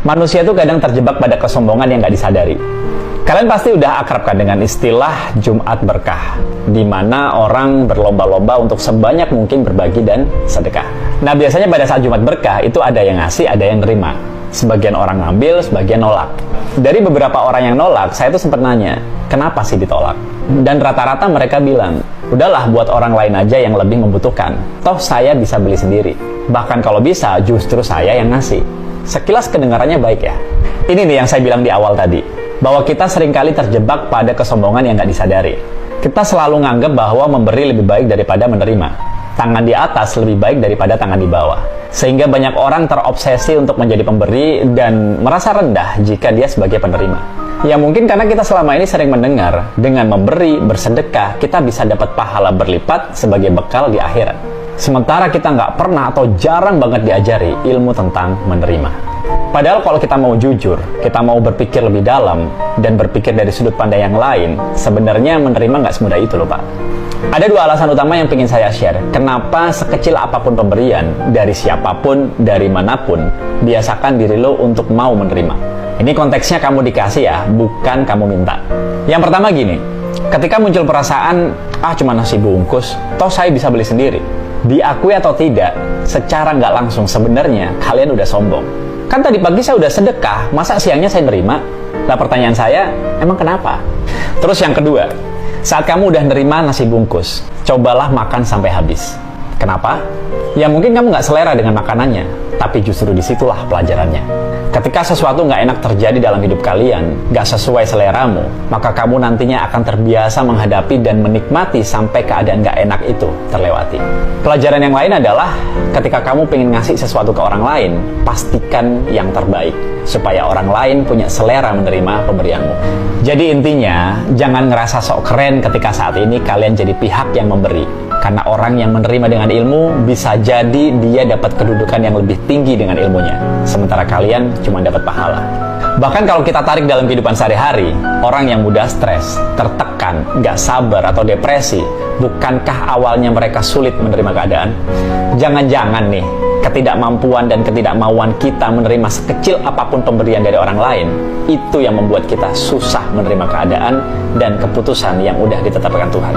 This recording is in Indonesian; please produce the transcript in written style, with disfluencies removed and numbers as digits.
Manusia tuh kadang terjebak pada kesombongan yang gak disadari. Kalian pasti udah akrab kan dengan istilah Jumat Berkah, di mana orang berlomba-lomba untuk sebanyak mungkin berbagi dan sedekah. Nah, biasanya pada saat Jumat Berkah itu ada yang ngasih, ada yang nerima. Sebagian orang ngambil, sebagian nolak. Dari beberapa orang yang nolak, saya tuh sempat nanya, kenapa sih ditolak? Dan rata-rata mereka bilang, udahlah buat orang lain aja yang lebih membutuhkan. Toh saya bisa beli sendiri. Bahkan kalau bisa, justru saya yang ngasih. Sekilas kedengarannya baik ya. Ini nih yang saya bilang di awal tadi, bahwa kita seringkali terjebak pada kesombongan yang nggak disadari. Kita selalu nganggap bahwa memberi lebih baik daripada menerima. Tangan di atas lebih baik daripada tangan di bawah. Sehingga banyak orang terobsesi untuk menjadi pemberi dan merasa rendah jika dia sebagai penerima. Ya mungkin karena kita selama ini sering mendengar, dengan memberi, bersedekah, kita bisa dapat pahala berlipat sebagai bekal di akhirat. Sementara kita nggak pernah atau jarang banget diajari ilmu tentang menerima. Padahal kalau kita mau jujur, kita mau berpikir lebih dalam, dan berpikir dari sudut pandang yang lain, sebenarnya menerima nggak semudah itu loh Pak. Ada dua alasan utama yang ingin saya share. Kenapa sekecil apapun pemberian, dari siapapun, dari manapun, biasakan diri lo untuk mau menerima. Ini konteksnya kamu dikasih ya, bukan kamu minta. Yang pertama gini, ketika muncul perasaan, cuma nasi bungkus, toh saya bisa beli sendiri. Diakui atau tidak, secara nggak langsung sebenarnya kalian udah sombong. Kan tadi pagi saya udah sedekah, masa siangnya saya nerima? Lah pertanyaan saya, emang kenapa? Terus yang kedua, saat kamu udah nerima nasi bungkus, cobalah makan sampai habis. Kenapa? Ya mungkin kamu nggak selera dengan makanannya, tapi justru disitulah pelajarannya. Ketika sesuatu nggak enak terjadi dalam hidup kalian, nggak sesuai seleramu, maka kamu nantinya akan terbiasa menghadapi dan menikmati sampai keadaan nggak enak itu terlewati. Pelajaran yang lain adalah, ketika kamu pengen ngasih sesuatu ke orang lain, pastikan yang terbaik, supaya orang lain punya selera menerima pemberianmu. Jadi intinya, jangan ngerasa sok keren ketika saat ini kalian jadi pihak yang memberi. Karena orang yang menerima dengan ilmu, bisa jadi dia dapat kedudukan yang lebih tinggi dengan ilmunya. Sementara kalian cuma dapat pahala. Bahkan kalau kita tarik dalam kehidupan sehari-hari, orang yang mudah stres, tertekan, nggak sabar atau depresi, bukankah awalnya mereka sulit menerima keadaan? Jangan-jangan nih, ketidakmampuan dan ketidakmauan kita menerima sekecil apapun pemberian dari orang lain, itu yang membuat kita susah menerima keadaan dan keputusan yang udah ditetapkan Tuhan.